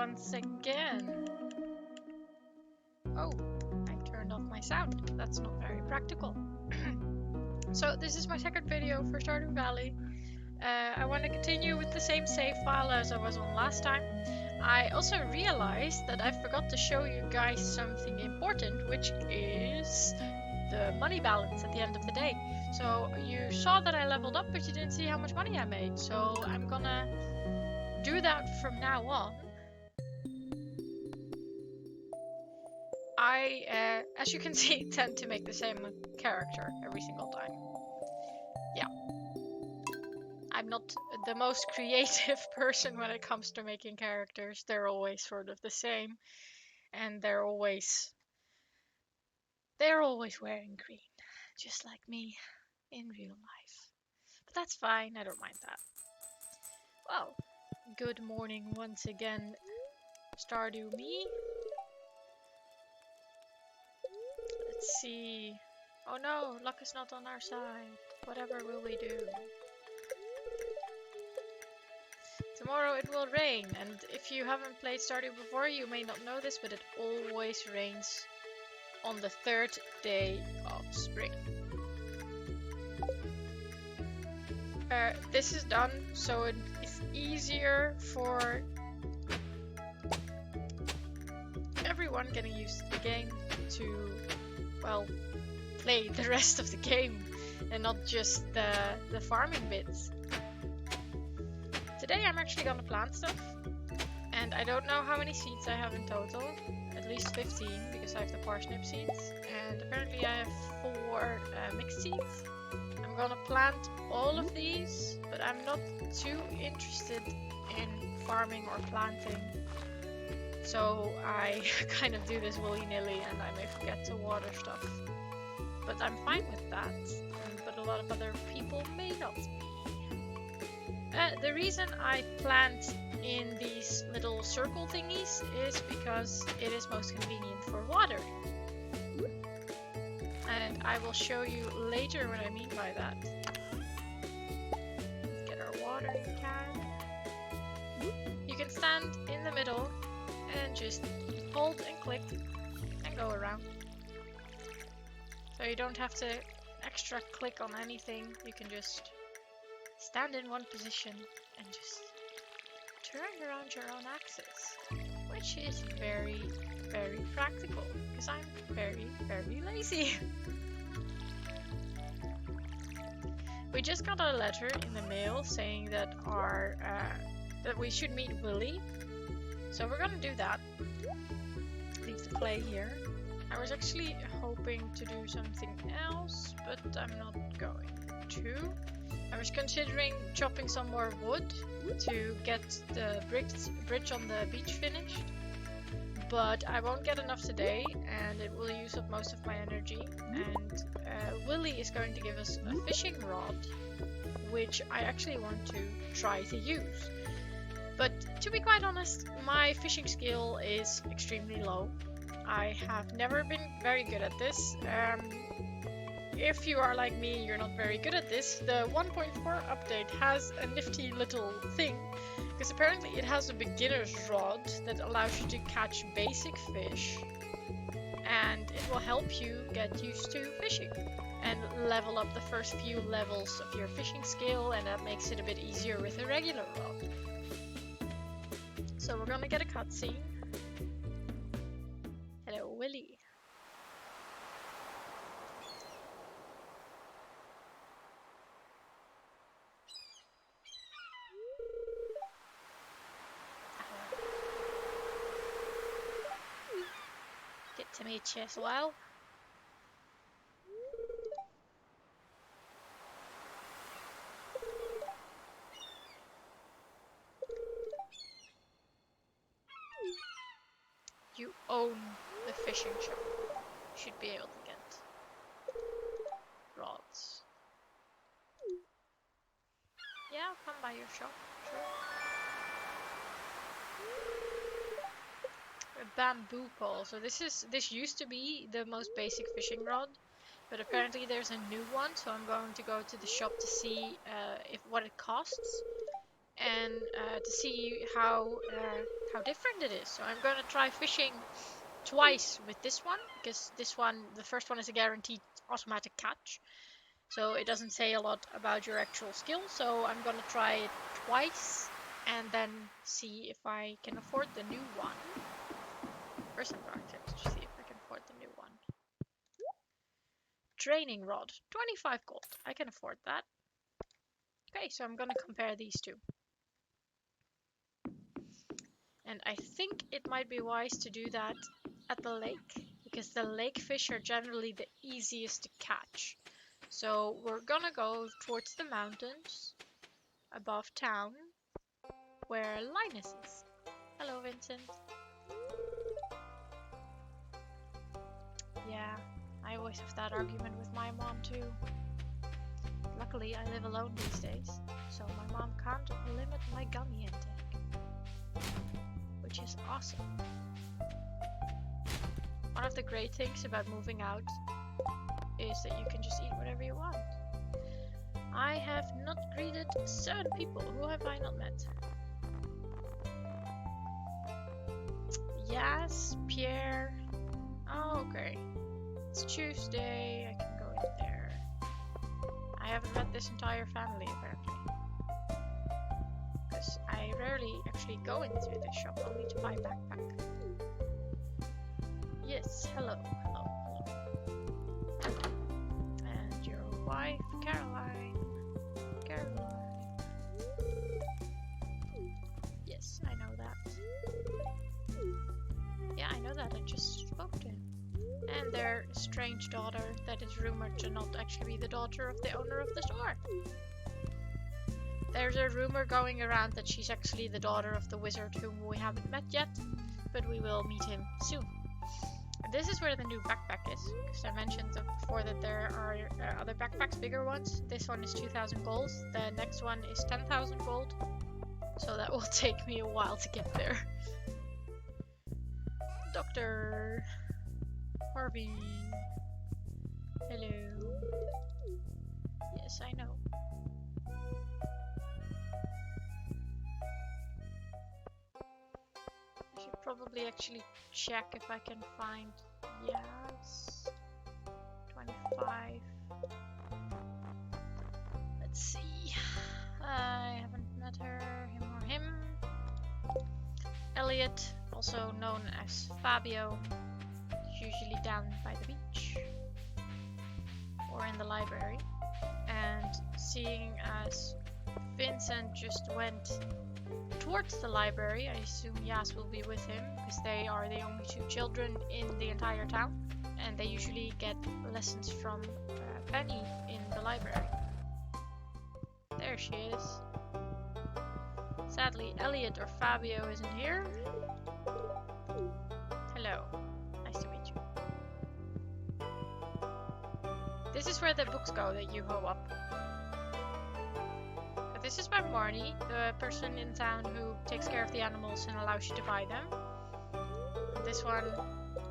once again. Oh, I turned off my sound. That's not very practical. So this is my second video for Stardew Valley. I want to continue with the same save file as I was on last time. I also realized that I forgot to show you guys something important, which is the money balance at the end of the day. So you saw that I leveled up, but you didn't see how much money I made. So I'm gonna do that from now on. I, as you can see, tend to make the same character every single time. Yeah. I'm not the most creative person when it comes to making characters. They're always sort of the same. And they're always wearing green. Just like me in real life. But that's fine, I don't mind that. Well, good morning once again, Stardew me. Let's see. Oh no, luck is not on our side. Whatever will we do? Tomorrow it will rain, and if you haven't played Stardew before, you may not know this, but it always rains on the third day of spring. This is done so it is easier for everyone getting used to the game to, well, play the rest of the game and not just the farming bits. Today I'm actually gonna plant stuff, and I don't know how many seeds I have in total. At least 15, because I have the parsnip seeds, and apparently I have 4 mixed seeds. I'm gonna plant all of these, but I'm not too interested in farming or planting, so I kind of do this willy-nilly and I may forget to water stuff. But I'm fine with that, but a lot of other people may not be. The reason I plant in these little circle thingies is because it is most convenient for watering. And I will show you later what I mean by that. Let's get our watering can. You can stand in the middle and just hold and click and go around. So you don't have to extra click on anything, you can just stand in one position and just turn around your own axis, which is very, very practical, because I'm very, very lazy. We just got a letter in the mail saying that that we should meet Willy, so we're gonna do that. Leave the clay here. I was actually hoping to do something else, but I'm not going to. I was considering chopping some more wood to get the bridge on the beach finished, but I won't get enough today and it will use up most of my energy, and Willy is going to give us a fishing rod, which I actually want to try to use. But to be quite honest, my fishing skill is extremely low. I have never been very good at this. If you are like me, you're not very good at this. The 1.4 update has a nifty little thing, because apparently it has a beginner's rod that allows you to catch basic fish, and it will help you get used to fishing and level up the first few levels of your fishing skill, and that makes it a bit easier with a regular rod. So we're gonna get a cutscene. Hello, Willy. Good to meet you as well. You own the fishing shop. You should be able to get rods. Yeah, I'll come by your shop, sure. A bamboo pole. So this used to be the most basic fishing rod, but apparently there's a new one. So I'm going to go to the shop to see what it costs. and to see how different it is. So I'm gonna try fishing twice with this one, because this one, the first one is a guaranteed automatic catch, so it doesn't say a lot about your actual skill. So I'm gonna try it twice and then see if I can afford the new one. First I'm going to see if I can afford the new one. Training rod, 25 gold. I can afford that. Okay, so I'm gonna compare these two. And I think it might be wise to do that at the lake, because the lake fish are generally the easiest to catch. So we're gonna go towards the mountains above town where Linus is. Hello, Vincent. Yeah, I always have that argument with my mom too. Luckily, I live alone these days, so my mom can't limit my gummy intake, which is awesome. One of the great things about moving out is that you can just eat whatever you want. I have not greeted 7 people. Who have I not met? Yes, Pierre. Oh, okay. It's Tuesday. I can go in there. I haven't met this entire family apparently, because I rarely actually go into this shop, only to buy backpack. Yes, hello, hello, hello. And your wife, Caroline. Caroline. Yes, I know that. Yeah, I know that. I just spoke to him. And their strange daughter that is rumored to not actually be the daughter of the owner of the store. There's a rumor going around that she's actually the daughter of the wizard whom we haven't met yet, but we will meet him soon. This is where the new backpack is, because I mentioned before that there are other backpacks, bigger ones. This one is 2,000 gold, the next one is 10,000 gold, so that will take me a while to get there. Dr. Harvey. Hello. Yes, I know. I should probably actually check if I can find. Yes. 25. Let's see. I haven't met her, him or him. Elliot, also known as Fabio, is usually down by the beach or in the library. And seeing as Vincent just went towards the library, I assume Yas will be with him, because they are the only 2 children in the entire town, and they usually get lessons from Penny in the library. There she is. Sadly, Elliot or Fabio isn't here. Hello. Nice to meet you. This is where the books go that you hoe up. But this is by Marnie, the person in town who takes care of the animals and allows you to buy them. And this one,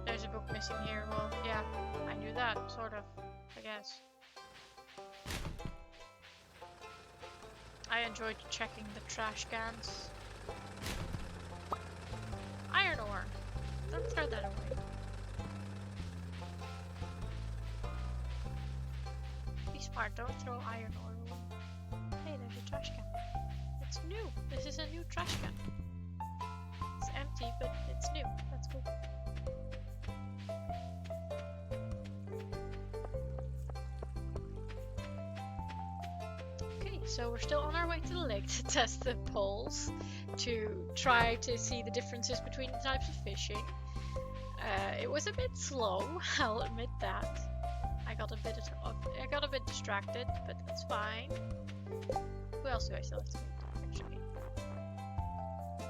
there's a book missing here. Well, yeah, I knew that, sort of, I guess. I enjoyed checking the trash cans. Iron ore. Don't throw that away. Be smart, don't throw iron ore away. Hey, there's a trash can. It's new. This is a new trash can. It's empty, but it's new. That's cool. So we're still on our way to the lake to test the poles, to try to see the differences between the types of fishing. It was a bit slow, I'll admit that. I got a bit distracted, but that's fine. Who else do I still have to meet, actually?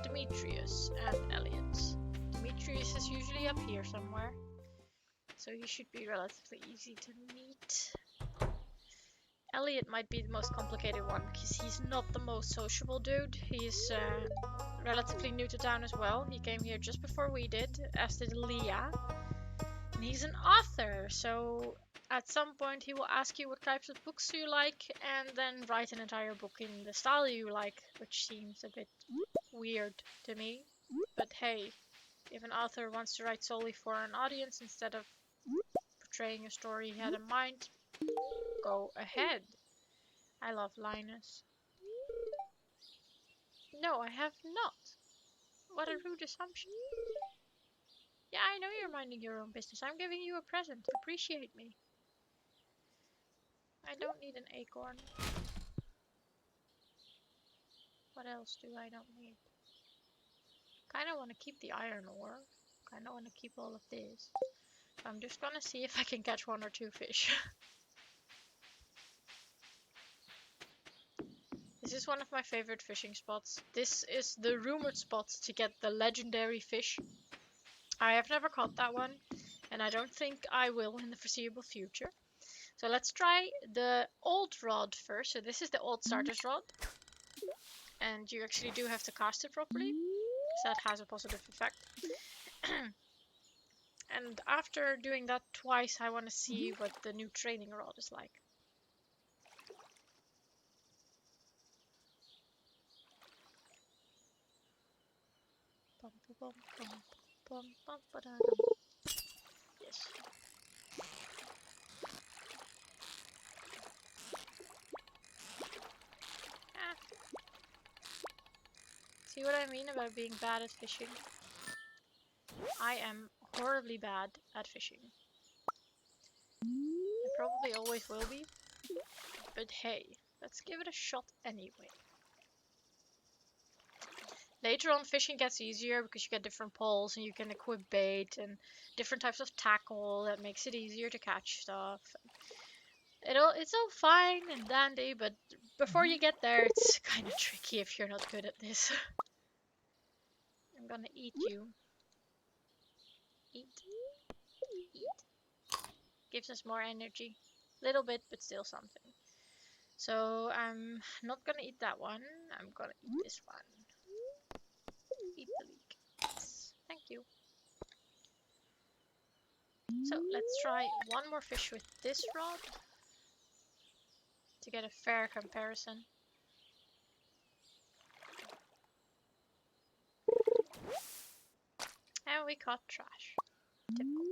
Demetrius and Elliot. Demetrius is usually up here somewhere, so he should be relatively easy to meet. Elliot might be the most complicated one, because he's not the most sociable dude. He's relatively new to town as well. He came here just before we did, as did Leah. And he's an author, so at some point he will ask you what types of books you like and then write an entire book in the style you like, which seems a bit weird to me. But hey, if an author wants to write solely for an audience instead of portraying a story he had in mind, go ahead. I love Linus. No, I have not. What a rude assumption. Yeah, I know you're minding your own business. I'm giving you a present. Appreciate me. I don't need an acorn. What else do I don't need? Kinda want to keep the iron ore. Kinda want to keep all of this. I'm just gonna see if I can catch one or two fish. This is one of my favorite fishing spots. This is the rumored spot to get the legendary fish. I have never caught that one, and I don't think I will in the foreseeable future. So let's try the old rod first. So this is the old starter's rod. And you actually do have to cast it properly, because that has a positive effect. And after doing that twice, I want to see what the new training rod is like. Yes. Ah. See what I mean about being bad at fishing? I am horribly bad at fishing. I probably always will be. But hey, let's give it a shot anyway. Later on, fishing gets easier because you get different poles and you can equip bait and different types of tackle that makes it easier to catch stuff. It's all fine and dandy, but before you get there, it's kind of tricky if you're not good at this. I'm gonna eat you. Eat. Eat. Gives us more energy. Little bit, but still something. So I'm not gonna eat that one. I'm gonna eat this one. Eat the leek. Yes. Thank you. So let's try one more fish with this rod to get a fair comparison. And we caught trash. Typical.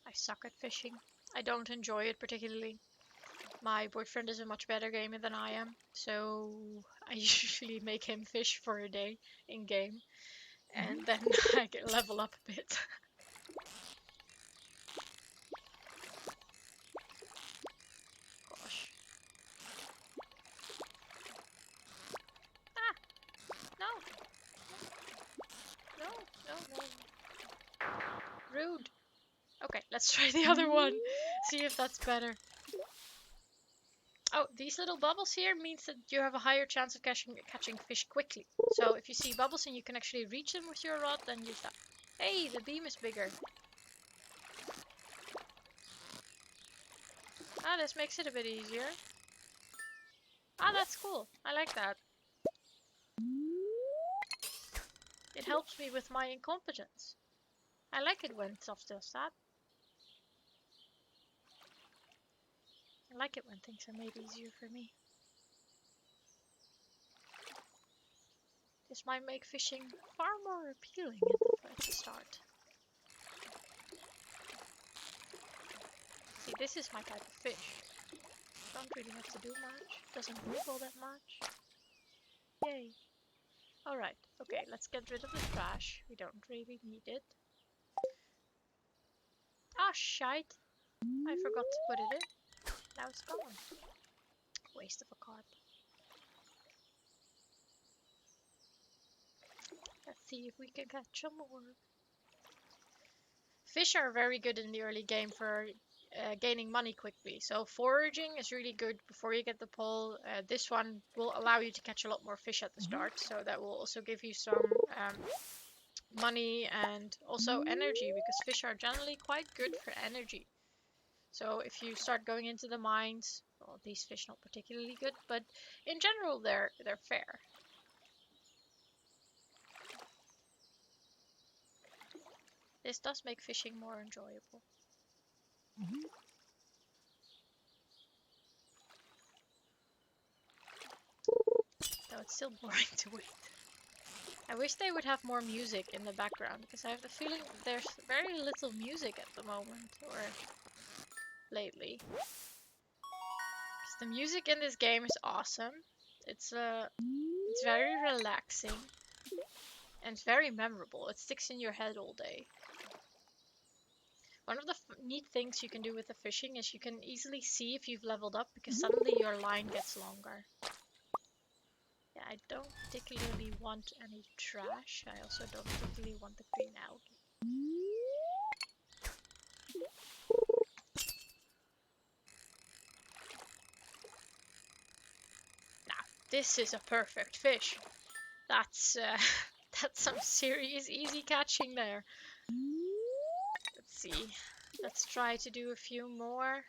I suck at fishing. I don't enjoy it particularly. My boyfriend is a much better gamer than I am, so I usually make him fish for a day in game, and then I get level up a bit. Gosh. Ah! No! No! No! No! Rude! Okay, let's try the other one. See if that's better. Oh, these little bubbles here means that you have a higher chance of catching fish quickly. So if you see bubbles and you can actually reach them with your rod, then use that. Hey, the beam is bigger. Ah, this makes it a bit easier. Ah, that's cool. I like that. It helps me with my incompetence. I like it when stuff does that. I like it when things are made easier for me. This might make fishing far more appealing at the start. See, this is my type of fish. Don't really have to do much. Doesn't move all that much. Yay. Alright, okay, let's get rid of the trash. We don't really need it. Ah, shite. I forgot to put it in. Now it's gone. Waste of a carp. Let's see if we can catch some more. Fish are very good in the early game for gaining money quickly. So foraging is really good before you get the pole. This one will allow you to catch a lot more fish at the start. So that will also give you some money and also energy, because fish are generally quite good for energy. So if you start going into the mines, well, these fish not particularly good, but in general they're fair. This does make fishing more enjoyable. Though it's still boring to wait. I wish they would have more music in the background, because I have the feeling there's very little music at the moment, or lately. Because the music in this game is awesome. It's very relaxing, and it's very memorable. It sticks in your head all day. One of the neat things you can do with the fishing is you can easily see if you've leveled up, because suddenly your line gets longer. Yeah, I don't particularly want any trash. I also don't particularly want the green algae. Now, this is a perfect fish. That's that's some serious easy catching there. Let's see. Let's try to do a few more.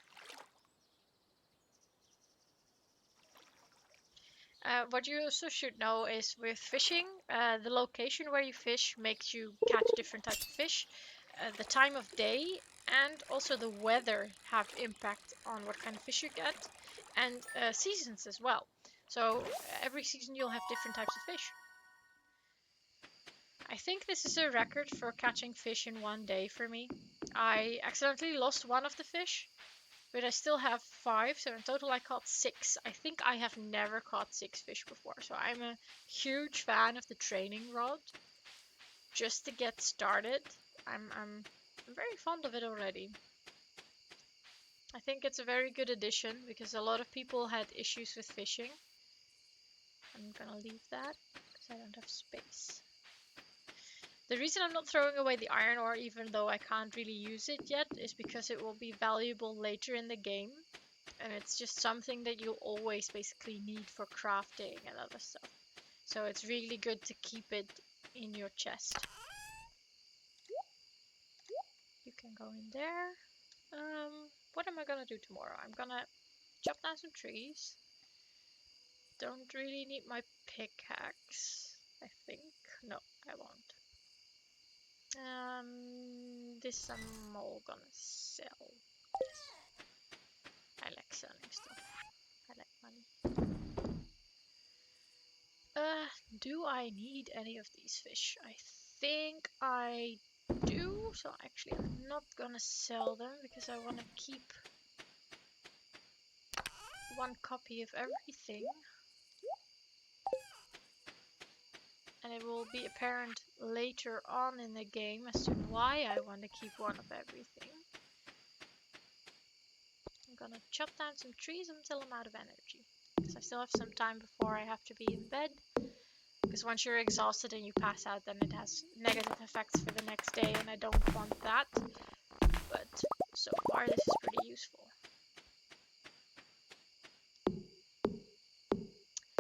What you also should know is with fishing, the location where you fish makes you catch different types of fish. The time of day and also the weather have impact on what kind of fish you get, and seasons as well. So every season you'll have different types of fish. I think this is a record for catching fish in one day for me. I accidentally lost one of the fish, but I still have 5, so in total I caught 6. I think I have never caught 6 fish before, so I'm a huge fan of the training rod. Just to get started, I'm very fond of it already. I think it's a very good addition because a lot of people had issues with fishing. I'm gonna leave that because I don't have space. The reason I'm not throwing away the iron ore, even though I can't really use it yet, is because it will be valuable later in the game. And it's just something that you'll always basically need for crafting and other stuff. So it's really good to keep it in your chest. You can go in there. What am I gonna do tomorrow? I'm gonna chop down some trees. Don't really need my pickaxe, I think. No, I won't. This I'm all gonna sell. I like selling stuff. I like money. Do I need any of these fish? I think I do. So actually I'm not gonna sell them because I want to keep one copy of everything. And it will be apparent later on in the game as to why I want to keep one of everything. I'm gonna chop down some trees until I'm out of energy. Because I still have some time before I have to be in bed. Because once you're exhausted and you pass out, then it has negative effects for the next day, and I don't want that. But so far this is pretty useful.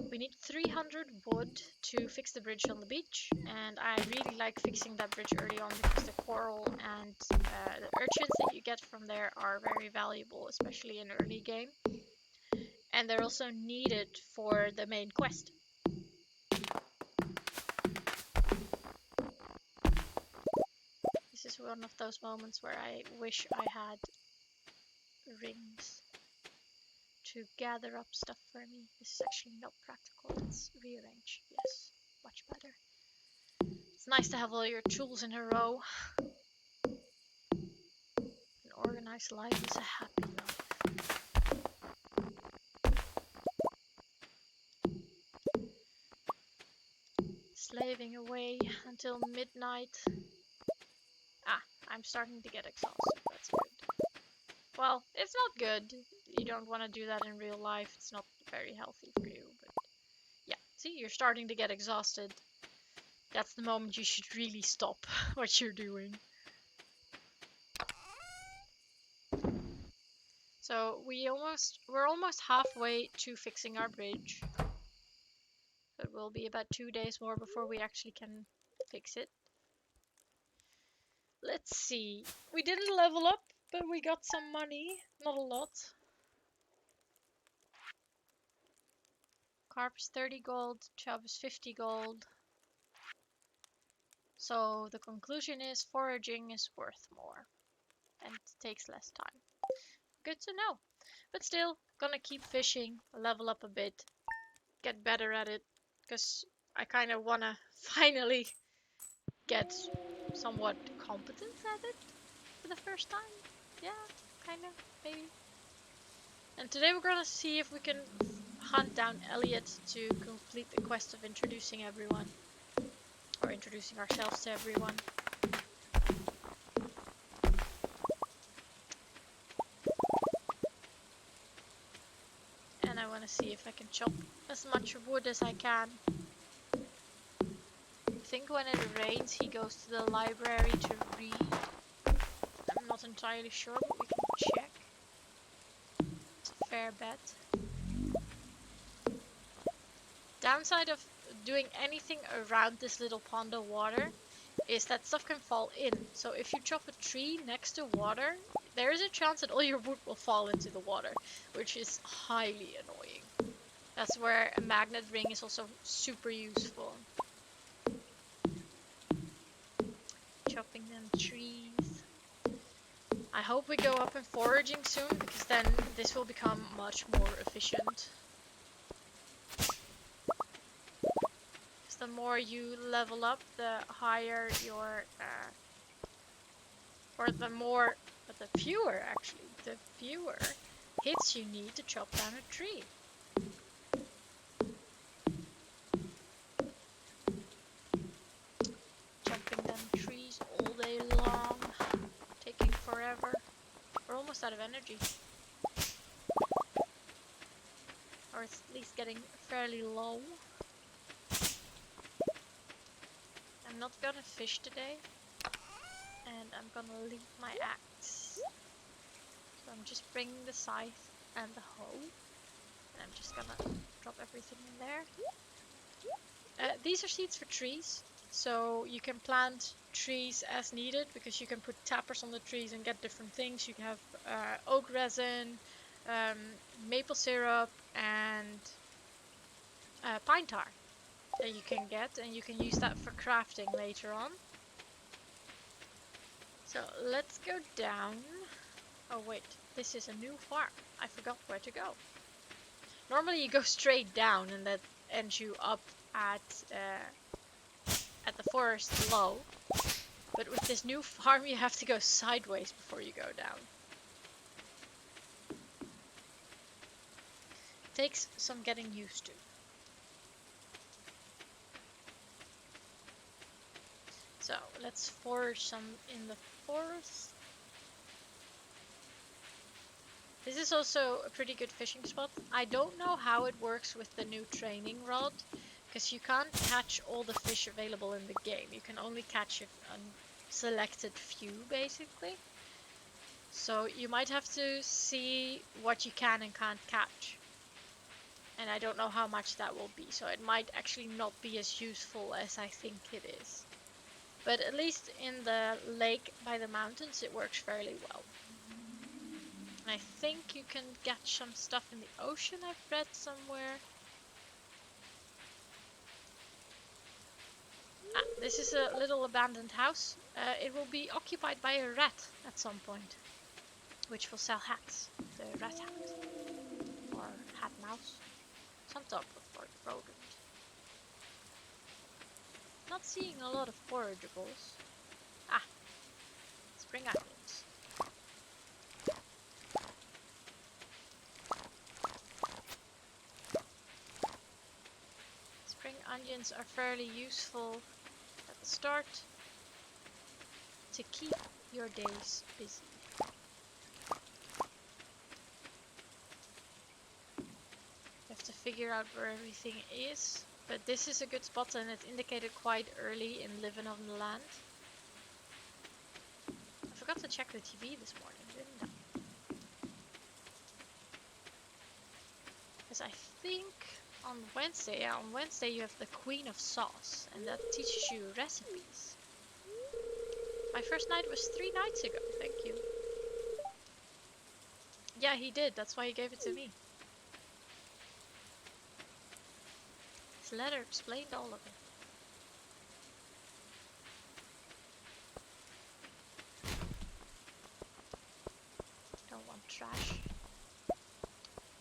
We need 300 wood to fix the bridge on the beach, and I really like fixing that bridge early on because the coral and the urchins that you get from there are very valuable, especially in early game. And they're also needed for the main quest. This is one of those moments where I wish I had rings to gather up stuff for me. This is actually not practical. Let's rearrange. Yes, much better. It's nice to have all your tools in a row. An organized life is a happy life. Slaving away until midnight. Ah, I'm starting to get exhausted. That's good. Well, it's not good. You don't want to do that in real life. It's not very healthy for you, but yeah. See, you're starting to get exhausted. That's the moment you should really stop what you're doing. So we're almost halfway to fixing our bridge. It will be about 2 days more before we actually can fix it. Let's see. We didn't level up, but we got some money. Not a lot. Carp is 30 gold, chub is 50 gold. So the conclusion is foraging is worth more and takes less time. Good to know. But still, gonna keep fishing, level up a bit, get better at it, because I kind of want to finally get somewhat competent at it for the first time. Yeah, kind of, maybe. And today we're gonna see if we can hunt down Elliot to complete the quest of introducing everyone. Or introducing ourselves to everyone. And I want to see if I can chop as much wood as I can. I think when it rains he goes to the library to read. I'm not entirely sure, but we can check. It's a fair bet. Downside of doing anything around this little pond of water is that stuff can fall in. So if you chop a tree next to water, there is a chance that all your wood will fall into the water, which is highly annoying. That's where a magnet ring is also super useful. Chopping them trees. I hope we go up in foraging soon, because then this will become much more efficient. Because the more you level up, the higher your, or the more, but the fewer actually, the fewer hits you need to chop down a tree. Chopping down trees all day long, taking forever. We're almost out of energy. Or it's at least getting fairly low. I'm not gonna fish today. And I'm gonna leave my axe. So I'm just bringing the scythe and the hoe. And I'm just gonna drop everything in there. These are seeds for trees. So you can plant trees as needed, because you can put tappers on the trees and get different things. You can have oak resin, maple syrup, and pine tar that you can get, and you can use that for crafting later on. So let's go down. Oh wait, this is a new farm. I forgot where to go. Normally you go straight down and that ends you up at the forest below. But with this new farm you have to go sideways before you go down. Takes some getting used to. So let's forage some in the forest. This is also a pretty good fishing spot. I don't know how it works with the new training rod, because you can't catch all the fish available in the game. You can only catch a selected few, basically. So you might have to see what you can and can't catch. And I don't know how much that will be, so it might actually not be as useful as I think it is. But at least in the lake by the mountains it works fairly well. I think you can catch some stuff in the ocean, I've read somewhere. Ah, this is a little abandoned house. It will be occupied by a rat at some point, which will sell hats. The rat hat. Or hat mouse. Some type of rodent. Not seeing a lot of forageables. Ah, spring onions. Spring onions are fairly useful at the start to keep your days busy. You have to figure out where everything is, but this is a good spot and it indicated quite early in Living on the Land. I forgot to check the TV this morning, didn't I? Because I think on Wednesday you have the Queen of Sauce, and that teaches you recipes. My first night was 3 nights ago, thank you. Yeah, he did, that's why he gave it to me. His letter explained all of it. trash.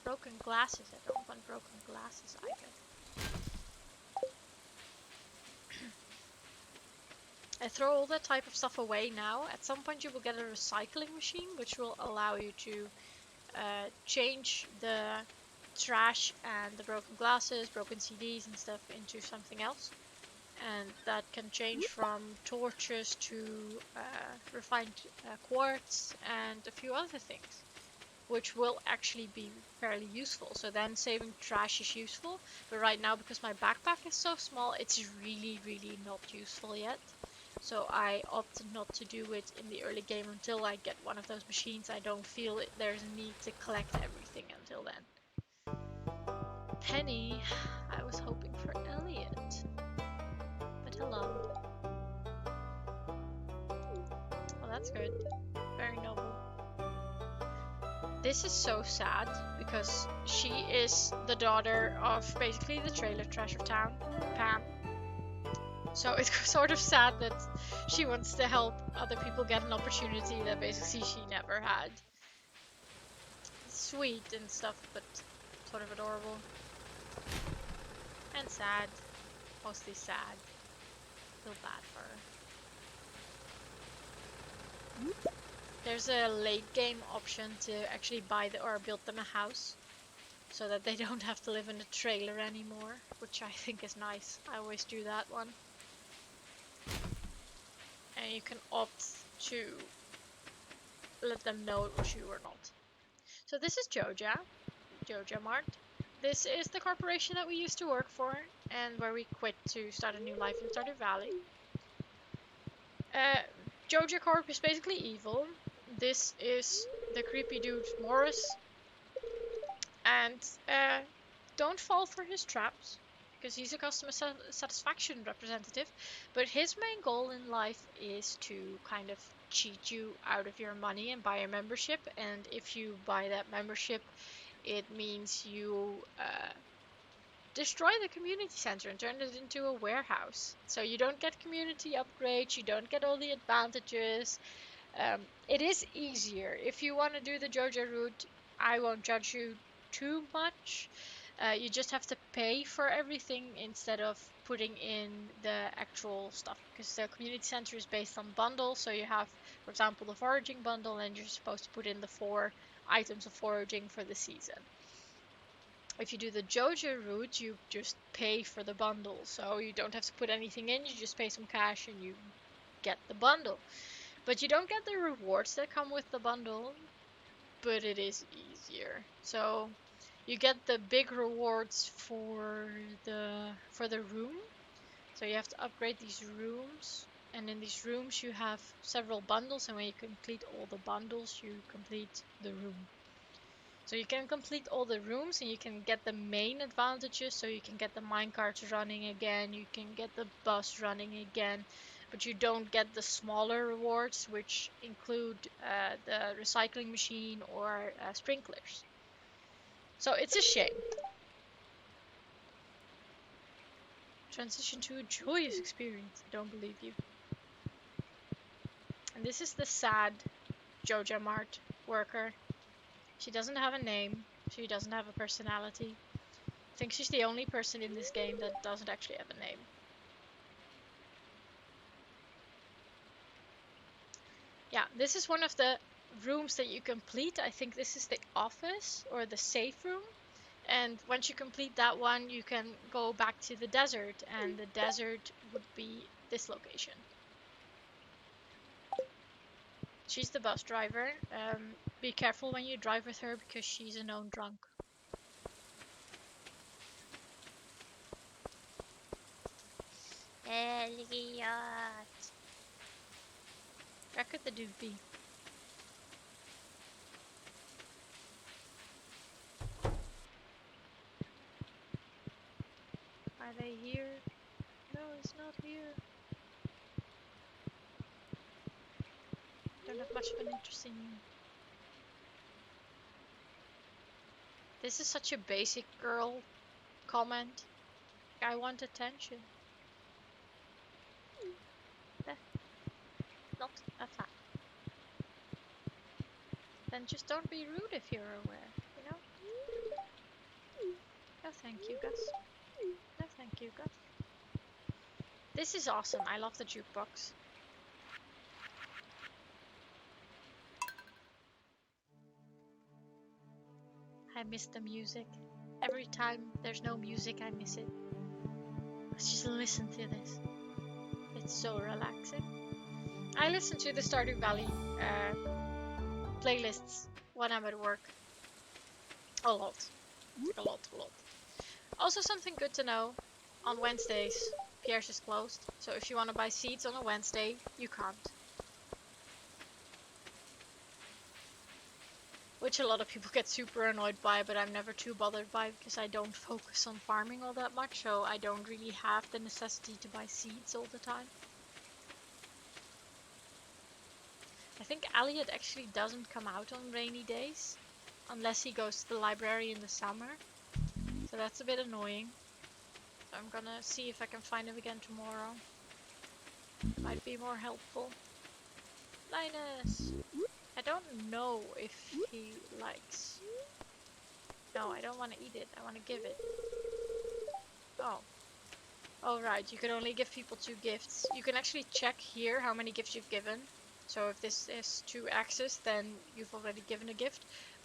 Broken glasses. I don't want broken glasses either. I throw all that type of stuff away now. At some point you will get a recycling machine, which will allow you to change the trash and the broken glasses, broken CDs and stuff into something else. And that can change from torches to refined quartz and a few other things, which will actually be fairly useful. So then saving trash is useful, but right now because my backpack is so small, it's really not useful yet. So I opted not to do it in the early game until I get one of those machines. I don't feel there's a need to collect everything until then. Penny, I was hoping for Elliot. But hello. Well, that's good. Very noble. This is so sad because she is the daughter of basically the trailer trash of town, Pam. So it's sort of sad that she wants to help other people get an opportunity that basically she never had. It's sweet and stuff, but sort of adorable. And sad. Mostly sad. Feel bad for her. There's a late game option to actually buy or build them a house, so that they don't have to live in a trailer anymore, which I think is nice. I always do that one. And you can opt to let them know it was you or not. So this is Joja Mart. This is the corporation that we used to work for, and where we quit to start a new life in Stardew Valley. Joja Corp is basically evil. This is the creepy dude Morris. And don't fall for his traps, because he's a customer satisfaction representative. But his main goal in life is to kind of cheat you out of your money and buy a membership. And if you buy that membership, it means you destroy the community center and turn it into a warehouse. So you don't get community upgrades, you don't get all the advantages. It is easier. If you want to do the Joja route, I won't judge you too much. You just have to pay for everything instead of putting in the actual stuff, because the community center is based on bundles. So you have, for example, the foraging bundle, and you're supposed to put in the 4 items of foraging for the season. If you do the Joja route, you just pay for the bundle, so you don't have to put anything in, you just pay some cash and you get the bundle. But you don't get the rewards that come with the bundle, but it is easier. So you get the big rewards for the room. So you have to upgrade these rooms, and in these rooms you have several bundles, and when you complete all the bundles, you complete the room. So you can complete all the rooms and you can get the main advantages. So you can get the minecarts running again, you can get the bus running again, but you don't get the smaller rewards, which include the recycling machine or sprinklers. So it's a shame. Transition to a joyous experience. I don't believe you. And this is the sad Joja Mart worker. She doesn't have a name. She doesn't have a personality. I think she's the only person in this game that doesn't actually have a name. Yeah, this is one of the rooms that you complete. I think this is the office or the safe room. And once you complete that one, you can go back to the desert. And the desert would be this location. She's the bus driver. Be careful when you drive with her because she's a known drunk. Elliot. Back at the doofy. Are they here? No, it's not here. Don't have much of an interest in you. This is such a basic girl comment. I want attention. Not a fan. then just don't be rude if you're aware, you know? No thank you, Gus. No thank you, Gus. This is awesome. I love the jukebox. I miss the music. Every time there's no music, I miss it. Let's just listen to this. It's so relaxing. I listen to the Stardew Valley playlists when I'm at work. A lot. A lot. Also, something good to know. On Wednesdays, Pierre's is closed. So if you want to buy seeds on a Wednesday, you can't. Which a lot of people get super annoyed by, but I'm never too bothered by because I don't focus on farming all that much, so I don't really have the necessity to buy seeds all the time. I think Elliot actually doesn't come out on rainy days, unless he goes to the library in the summer, so that's a bit annoying. So I'm gonna see if I can find him again tomorrow. Might be more helpful. Linus! I don't know if he likes... No, I don't want to eat it. I want to give it. Oh. Oh, right. You can only give people 2 gifts. You can actually check here how many gifts you've given. So if this is 2 axes, then you've already given a gift.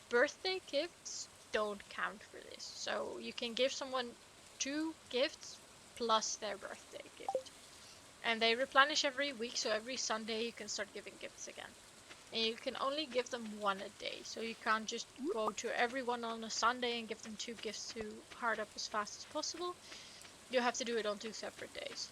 Birthday gifts don't count for this. So you can give someone 2 gifts plus their birthday gift. And they replenish every week, so every Sunday you can start giving gifts again. And you can only give them 1 a day, so you can't just go to everyone on a Sunday and give them 2 gifts to hard up as fast as possible. You have to do it on 2 separate days.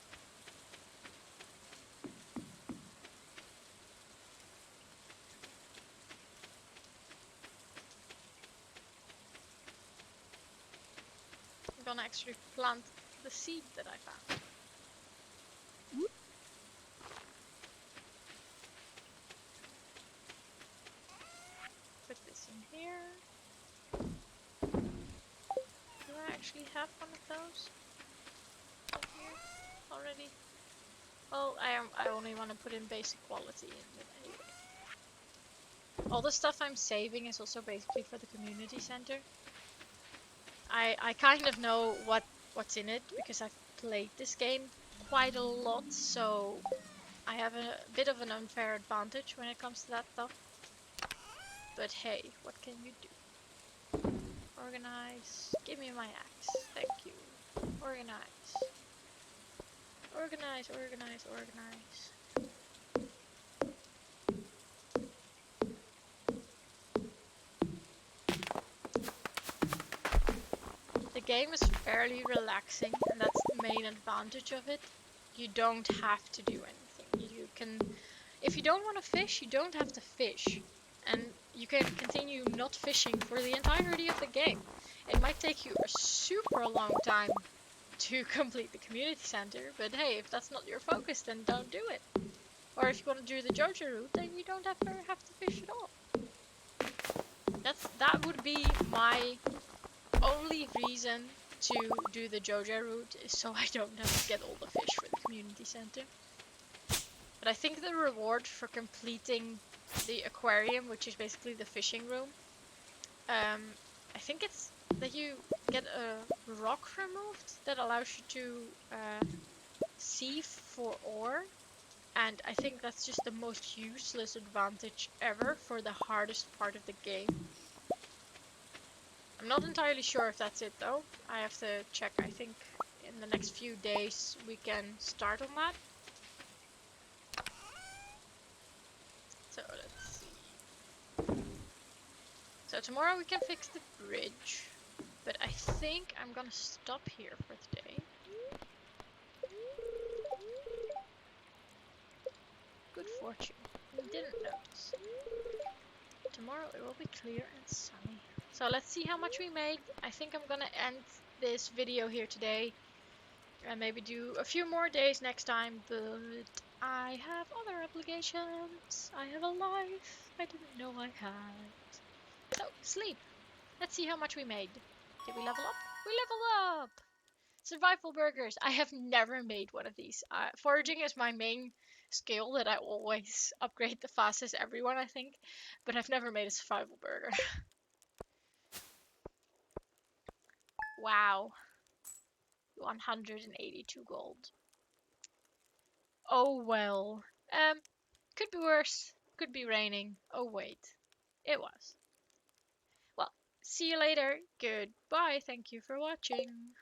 I'm gonna actually plant the seed that I found. Put this in here. Do I actually have one of those in here already? Well, I only want to put in basic quality in it anyway. All the stuff I'm saving is also basically for the community center. I kind of know what's in it because I've played this game quite a lot, so I have a bit of an unfair advantage when it comes to that stuff. But hey, what can you do? Organize. Give me my axe. Thank you. Organize. Organize, organize, organize. The game is fairly relaxing, and that's the main advantage of it. You don't have to do anything. You can, if you don't want to fish, you don't have to fish. And you can continue not fishing for the entirety of the game. It might take you a super long time to complete the community center, but hey, if that's not your focus, then don't do it. Or if you want to do the Jojo route, then you don't have to fish at all. That would be my only reason to do the Jojo route, is so I don't have to get all the fish for the community center. But I think the reward for completing the aquarium, which is basically the fishing room, I think it's that you get a rock removed that allows you to sieve for ore. And I think that's just the most useless advantage ever for the hardest part of the game. I'm not entirely sure if that's it though. I have to check. I think in the next few days we can start on that. So let's see. So tomorrow we can fix the bridge. But I think I'm gonna stop here for today. Good fortune. You didn't notice. Tomorrow it will be clear and sunny. So let's see how much we made. I think I'm gonna end this video here today. And maybe do a few more days next time. But I have other obligations. I have a life I didn't know I had. So, sleep. Let's see how much we made. Did we level up? We leveled up! Survival burgers. I have never made one of these. Foraging is my main skill that I always upgrade the fastest everyone, I think. But I've never made a survival burger. Wow. 182 gold. Oh well. Could be worse. Could be raining. Oh wait. It was. Well, see you later. Goodbye. Thank you for watching.